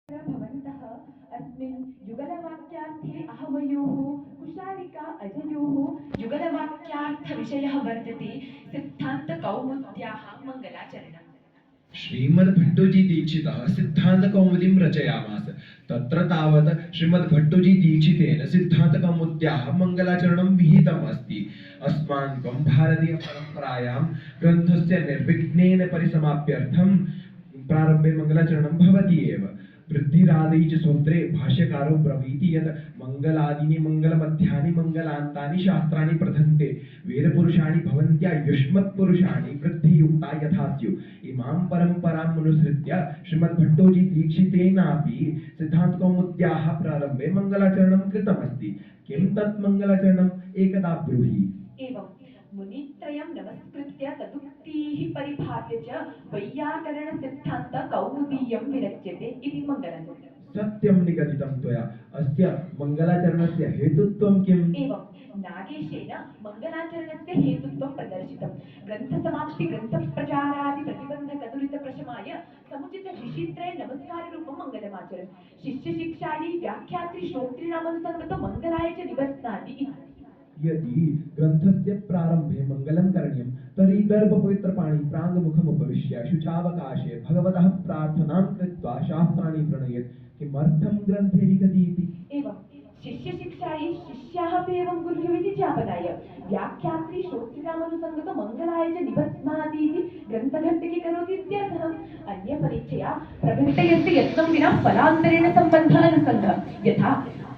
भवन्तः अस्मिन् युगलवाक्यार्थे अहवयोः कुशालिका अजयोः युगलवाक्यार्थविषयः वर्तते सिद्धान्तकौमुद्याः मङ्गलाचरणम्। श्रीमद्भट्टोजी दीक्षितः सिद्धान्तकौमुदीं रचयामास। तत्र तावत् श्रीमद्भट्टोजी दीक्षितेन सिद्धान्तकौमुद्याः मङ्गलाचरणं विहितम् अस्ति। अस्माकं भारतीयपरम्परायां ग्रन्थस्य निर्विघ्नेन परिसमाप्त्यर्थं प्रारम्भे मङ्गलाचरणं भवति एव। वृद्धिरादि च सूत्रे भाष्यकारो ब्रवीति यत् मङ्गलादीनि मङ्गलमध्यानि मङ्गलान्तानि शास्त्राणि प्रथन्ते वेदपुरुषाणि भवन्त्या युष्मत्पुरुषाणि वृद्धियुक्ता यथा स्युः। इमां परम्परामनुसृत्य श्रीमद्भट्टोजी दीक्षितेनापि सिद्धान्तकौमुद्याः प्रारम्भे मङ्गलाचरणं कृतमस्ति। किं तत् मङ्गलाचरणम् एकदा ब्रूहि। एवं मुनित्रयं नमस्कृत्य तदुक्तीः परिभाव्य च वैयाकरणसिद्धान्तकौमुदीयं विरच्यते इति मङ्गलाचरणम्। सत्यं निगदितं त्वया। अस्य मङ्गलाचरणस्य हेतुत्वं किम्? एवं नागेशेन मङ्गलाचरणस्य हेतुत्वं प्रदर्शितं। ग्रन्थसमाप्ति ग्रन्थप्रचारादि प्रतिबन्धकदुरितप्रशमाय समुचित ऋषित्रय नमस्काररूपं मङ्गलमाचरन्। शिष्यशिक्षायै व्याख्यात्री श्रोतॄणामनुसङ्गतो मङ्गलाय च निबध्नाति इति। यदि ग्रन्थस्य प्रारम्भे मङ्गलं करणीयं तर्हि दर्भपवित्रपाणि प्राङ्मुखमुपविश्य शुचावकाशे भगवतः प्रार्थनां कृत्वा शास्त्राणि प्रणयेत्। किमर्थं ग्रन्थे लिखति इति? एवं शिष्यशिक्षायै शिष्याः अपि एवं गुरुः इति ज्ञापनाय व्याख्यात्री श्रोतॄणामनुसङ्गतो मङ्गलाय च निबध्नाति इति ग्रन्थघट्टके करोति इत्यर्थः। अन्यपरीक्षया प्रवृत्तयस्य यत्नं विना फलान्तरेण सम्बन्धः अनुसन्धः। यथा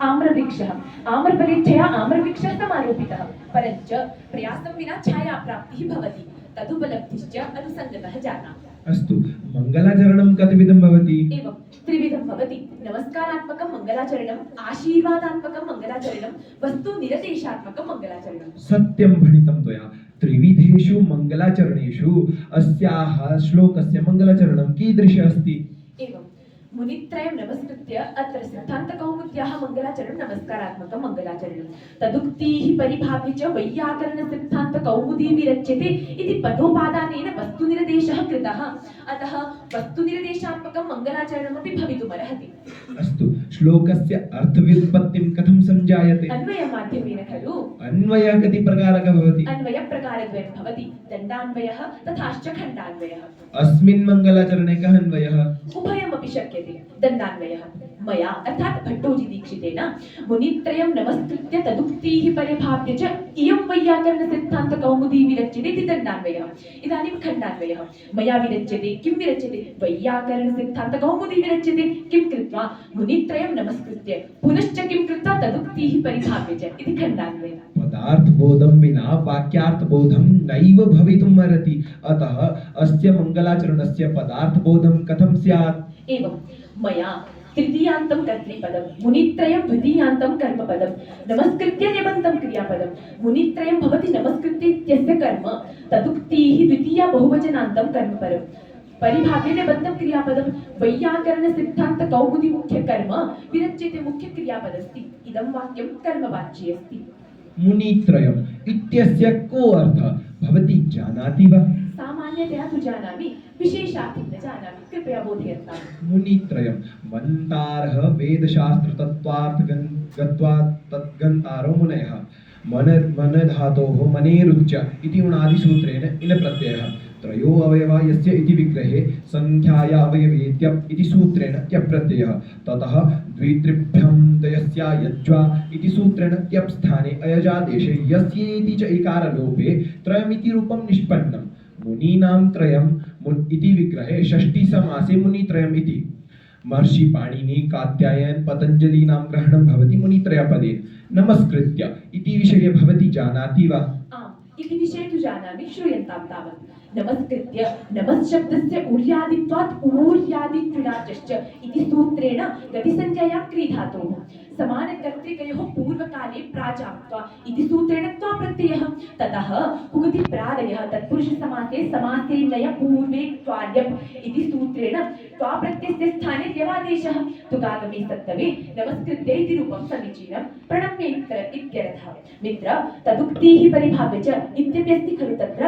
आम्रवृक्षः आम्रफलेच्छया आम्रवृक्षः समारोपितः परञ्च प्रयासं विना छायाप्राप्तिः भवति तदुपलब्धिश्च अनुसङ्गतः जाता। अस्तु, मङ्गलाचरणं कतिविधं भवति? एवं त्रिविधं भवति। नमस्कारात्मकं मङ्गलाचरणम्, आशीर्वादात्मकं मङ्गलाचरणं, वस्तुनिरदेशात्मकं मङ्गलाचरणं। सत्यं भणितं त्वया। त्रिविधेषु मङ्गलाचरणेषु अस्याः श्लोकस्य मङ्गलाचरणं कीदृश अस्ति? एवं मुनित्रयं नमस्कृत्य अत्र सिद्धान्तकौमुद्याः मङ्गलाचरणं नमस्कारात्मकं मङ्गलाचरणं तदुक्तीः परिभाव्य च वैयाकरणसिद्धान्तकौमुदी विरच्यते इति पदोपादानेन वस्तुनिर्देशः कृतः। अतः वस्तुनिर्देशात्मकं मङ्गलाचरणमपि भवितुमर्हति। अस्तु, श्लोकस्य अर्थव्युत्पत्तिं कथं संजायते? अन्वयमाध्यमेन खलु। अन्वयः कति प्रकारकः भवति? अन्वयप्रकारद्वयं भवति, दण्डान्वयः तथाश्च खण्डान्वयः। अस्मिन् मङ्गलाचरणे कः अन्वयः? उभयमपि शक्यते। दण्डान्वयः मया अर्थात् भट्टोजी दीक्षितेन मुनित्रयं नमस्कृत्य तदुक्तीः परिभाव्य च इयं वैयाकरणसिद्धान्तकौमुदी विरच्यते इति दण्डान्वयः। इदानीं खण्डान्वयः मया विरच्यते। किं विरच्यते? वैयाकरणसिद्धान्तकौमुदी विरच्यते। किं कृत्वा? मुनित्रयं नमस्कृत्य पुनश्च किं कृत्वा? तदुक्तीः परिभाव्य च इति खण्डान्वयः। पदार्थबोधं विना वाक्यार्थबोधं नैव भवितुमर्हति। अतः अस्य मङ्गलाचरणस्य पदार्थबोधं कथं स्यात्? एवं मया तृतीयान्तं कर्तृपदं, मुनित्रयं द्वितीयान्तं कर्मपदं, नमस्कृत्य निबन्धं क्रियापदं। मुनित्रयं भवति नमस्कृत्य इत्यस्य कर्म, तदुक्तीः द्वितीया बहुवचनान्तं कर्मपदं, परिभाव्य निबन्धं क्रियापदं। वैयाकरणसिद्धान्तकौमुदी मुख्यकर्म विरच्यते मुख्यक्रियापदस्ति। इदं वाक्यं कर्मवाच्ये अस्ति। मुनित्रयम् इत्यस्य को अर्थः भवती जानाति वा? सामान्यतया तु जानामि, विशेषार्थं न जानामि, कृपया बोधयन्तु। मुनित्रयं मन्तारः वेदशास्त्रतत्त्वार्थगत्वा तद्गन्तारो मुनयः। मन धातोः मनेरुच्च इति उणादिसूत्रेण इन प्रत्ययः। त्रयो अवयवा यस्य इति विग्रहे संख्याया अवयवेत्यप् इति सूत्रेण त्यप् प्रत्ययः। ततः द्वित्रिभ्यां दयस्या यज्वा इति सूत्रेण त्यप् स्थाने अयजादेशे यस्येति च इकारलोपे त्रयमिति रूपं निष्पन्नम्। मुनीनां त्रयम् इति विग्रहे षष्ठी समासे मुनित्रयम् इति। महर्षि पाणिनि कात्यायन पतञ्जलीनां ग्रहणं भवति मुनित्रयपदे। नमस्कृत्य इति विषये भवती जानाति वा? आम्, इति विषये तु जानामि, श्रूयन्तां तावत्। नमस्कृत्य नमश्शब्दस्य ऊर्यादित्वात् ऊर्यादित्विडाचश्च इति सूत्रेण गतिसंज्ञया क्रीधातोः समानकर्तृकयोः पूर्वकाले प्राचाप्त्वा इति सूत्रेण त्वा प्रत्ययः। ततः कुगति प्रादयः तत्पुरुषसमासे समासे नय पूर्वे त्वार्यप् इति सूत्रेण त्वा प्रत्ययस्य स्थाने त्यवादेशः। तुकागमे सत्तवे नमस्कृत्य इति रूपं समीचीनं प्रणम्य इत्यर्थः। मित्र, तदुक्तीः परिभाव्य च इत्यपि अस्ति खलु तत्र।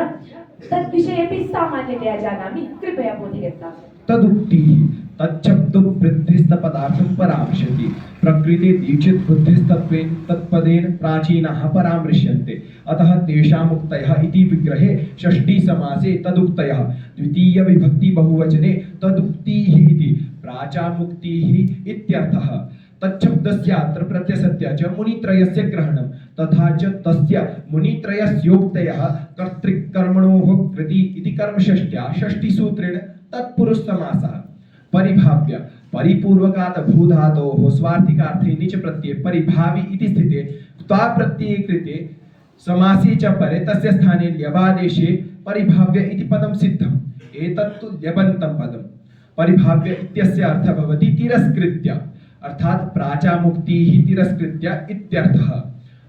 तद्विषयेऽपि सामान्यतया जानामि, कृपया बोधयन्तु। तदुक्तिः तच्छब्दो वृद्धिस्तपदार्थं परामृशति प्रकृते दीक्षित बुद्धिस्तत्वेन तत्पदेन प्राचीनाः परामृश्यन्ते अतः तेषाम् उक्तयः इति विग्रहे षष्ठी समासे तदुक्तयः द्वितीय विभक्ति बहुवचने तदुक्तिः इति प्राचामुक्तिः इत्यर्थः तच्छब्दस्यात्र प्रत्यसत्य च मुनित्रयस्य ग्रहणं तथा च तस्य मुनित्रयस्योक्तयः कर्तृकर्मणोः कृति इति कर्मषष्ट्या षष्टिसूत्रेण तत्पुरुषसमासः परिभाव्य परिपूर्वकात् भूधातोः स्वार्थिकार्थे निच प्रत्यये परिभावि इति स्थिते त्वा प्रत्यये कृते समासे च परे तस्य स्थाने ल्यबादेशे परिभाव्य इति पदं सिद्धम् एतत्तु ल्यबन्तं पदम् परिभाव्य इत्यस्य अर्थः भवति तिरस्कृत्य अर्थात प्राचामुक्तिः तिरस्कृत्य इत्यर्थः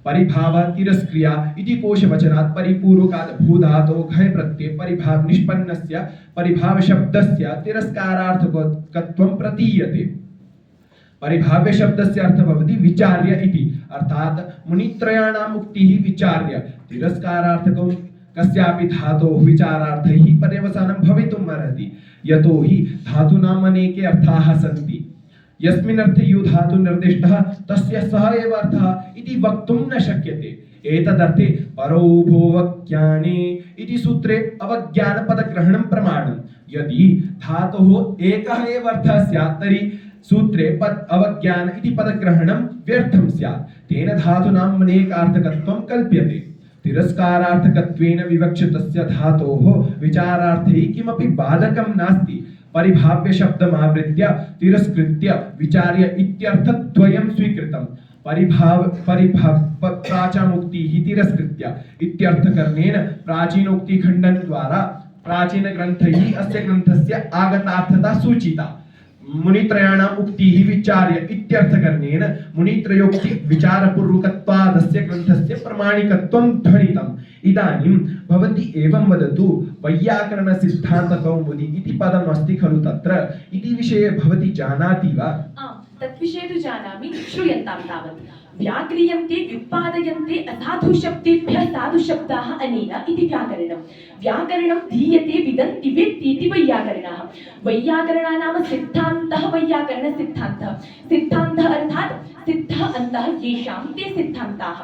परिभाव तिरस्क्रिया इति कोशवचनात् परिपूर्वकात् भूधातोः घञ् प्रत्यये परिभाव निष्पन्नस्य परिभाव शब्दस्य तिरस्कारार्थकत्वं प्रतीयते परिभाव्य शब्दस्य अर्थः भवति विचार्य इति अर्थात मुनित्रयाणाम् उक्तिः विचार्य तिरस्कारार्थकं कस्यापि धातोः विचारार्थैः पर्यवसानं भवितुम् अर्हति यतो हि धातूनाम् अनेके अर्थाः सन्ति यस्मिन् अर्थे यो धातु निर्दिष्टः तस्य सः एव अर्थः इति वक्तुं न शक्यते एतदर्थे परोभोवज्ञाने इति सूत्रे अवज्ञानपदग्रहणं प्रमाणं यदि धातोः एकः एव अर्थः स्यात् तर्हि सूत्रे पद अवज्ञान इति पदग्रहणं व्यर्थं स्यात् तेन धातूनाम् अनेकार्थकत्वं कल्प्यते तिरस्कारार्थकत्वेन विवक्षितस्य धातोः विचारार्थे किमपि बाधकं नास्ति परिभाव्य शब्दमावृत्य तिरस्कृत्य विचार्य इत्यर्थद्वयं स्वीकृतं प्राचामुक्तिः तिरस्कृत्य इत्यर्थकरणेन प्राचीनोक्तिखण्डन द्वारा प्राचीनग्रन्थैः अस्य ग्रन्थस्य आगतार्थता सूचिता मुनित्रयाणाम् उक्तिः विचार्य इत्यर्थकरणेन मुनित्रयोक्ति विचारपूर्वकत्वादस्य ग्रन्थस्य प्रमाणिकत्वं ध्वनितम् इदानीं भवती एवं वदतु वैयाकरणसिद्धान्तकौमुदी इति पदमस्ति खलु तत्र इति विषये भवती जानाति वा? आम् तद्विषये तु जानामि श्रूयन्तां तावत् व्याक्रियन्ते व्युत्पादयन्ते असाधु शब्देभ्यः साधु शब्दाः अनेन इति व्याकरणं धीयते विदन्ति वेत्ति इति वैयाकरणाः वैयाकरणा नाम सिद्धान्तः वैयाकरण सिद्धान्तः अर्थात् सिद्धः अन्तः येषां ते सिद्धान्ताः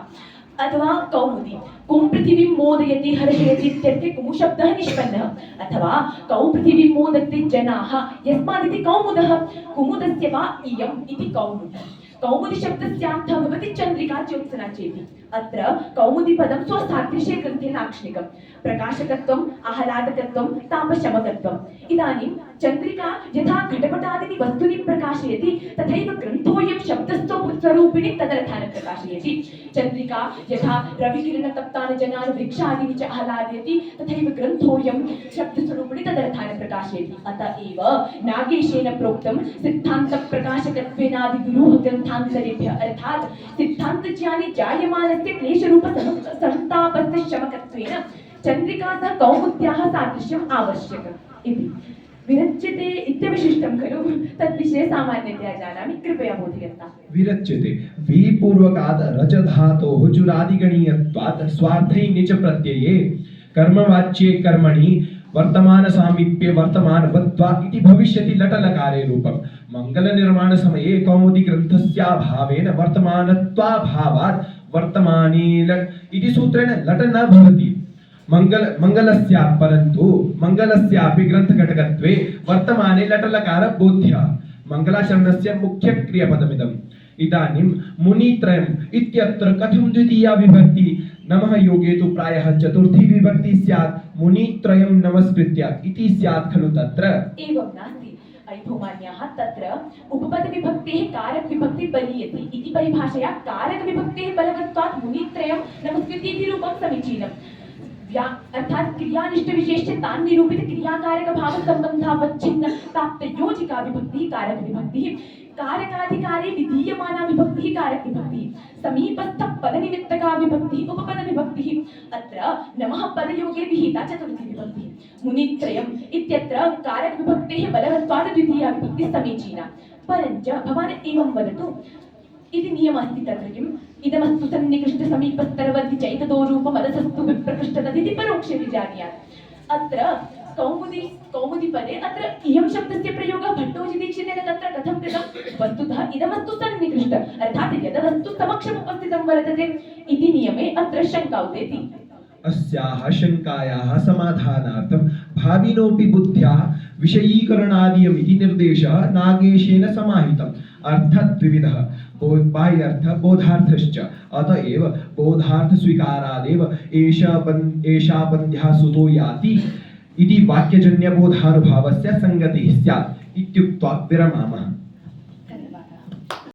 अथवा कौमुदी कुं पृथिवीं मोदयति हर्षयति इत्यर्थे कुमु शब्दः निष्पन्नः अथवा कौ पृथिवीं मोदन्ते जनाः यस्मादिति कौमुदः कुमुदस्य वा इयम् इति कौमुदी कौमुदी शब्दस्यार्थः भवति चन्द्रिका ज्योत्सना चेति अत्र कौमुदी पदं स्वसादृशे ग्रन्थे लाक्षणिकं प्रकाशकत्वम् आह्लादकत्वं तापशमकत्वम् इदानीं चन्द्रिका यथा घटपटादीनि वस्तूनि प्रकाशयति तथैव ग्रन्थोऽयं शब्दस्वरूपिणी तदर्थान् प्रकाशयति चन्द्रिका यथा रविकिरणतप्तान् जनान् वृक्षादीनि च आह्लादयति तथैव ग्रन्थोऽयं शब्दस्वरूपिणी तदर्थान् प्रकाशयति अत एव नागेशेन प्रोक्तं सिद्धान्तप्रकाशकत्वेनादिदुरूह ग्रन्थान्तरेभ्यः अर्थात् सिद्धान्तज्ञाने जायमानस्य क्लेशरूपसंतापस्य शमकत्वेन चन्द्रिका सह कौमुद्याः सादृश्यम् आवश्यकम् इति विरच्यते इत्यविशिष्टं खलु तद्विषये सामान्यतया जानामि कृपया बोधयन्तु विरच्यते विपूर्वकात् रजधातोः जुरादिगणीयत्वात् स्वार्थै निच प्रत्यये कर्मवाच्ये कर्मणि वर्तमान सामीप्ये वर्तमानवत्वा इति भविष्यति लटलकारे रूपं मंगल निर्माण समये कौमुदी ग्रन्थस्याभावेन वर्तमानत्वाभावात् वर्तमाने लट् इति सूत्रेण लट न भवति मंगलस्या परन्तु मंगलस्यापि ग्रन्थघटकत्वे वर्तमाने लटलकार बोध्यः मंगलाचरणस्य मुख्य क्रियापदमिदम् इदानीं मुनित्रयम् इत्यत्र कथं द्वितीया विभक्ति नमः योगे तु प्रायः चतुर्थी विभक्ति स्यात् मुनित्रयं नमस्कृत्य इति स्यात् खलु तत्र एवं नास्ति अयिभूमान्याः तत्र उपपदविभक्तेः कारकविभक्तिः बलीयते इति परिभाषया कारकविभक्तेः बलवत्वात् मुनित्रयं नमस्कृत्य इति रूपं समीचीनम् अर्थात क्रियानिष्ठ विशेष्य तान् निरूपित क्रियाकारक भाव संबंधावच्छिन्न ताप्तयोजिका विभक्तिः कारक विभक्तिः कारकाधिकारे विधीयमाना विभक्तिः कारक विभक्तिः समीपस्थ पदनिमित्तका विभक्तिः उपपद विभक्तिः अत्र नमः पदयोगे विहिता चतुर्थी विभक्तिः मुनित्रयम् इत्यत्र कारक विभक्तेः बलवत्वात् द्वितीया विभक्तिः समीचीना परञ्च भवान् एवं वदतु इति नियमः अस्ति तत्र किम् इदमस्तु सन्निकृष्ट समीपस्तरवर्ति चैतदो रूपमदसस्तु विप्रकृष्टतदिति परोक्षे विजानीयात् अत्र कौमुदीपदे अत्र इयं शब्दस्य प्रयोगः भट्टोजिदीक्षितेन तत्र कथं कृतं वस्तुतः इदमस्तु सन्निकृष्ट अर्थात् यद् वस्तु समक्षम् उपस्थितं वर्तते इति नियमे अत्र शङ्का उदेति अस्याः शङ्कायाः समाधानार्थं भाविनोऽपि बुद्ध्याः विषयीकरणादियम् इति निर्देशः नागेशेन समाहितम् अर्थद्विविधः बाह्यर्थ बोधार्थश्च अतएव बोधार्थस्वीकारादेव एषा बन्ध्या सुतो याति इति वाक्यजन्यबोधानुभावस्य सङ्गतिः स्यात् इत्युक्त्वा विरमामः।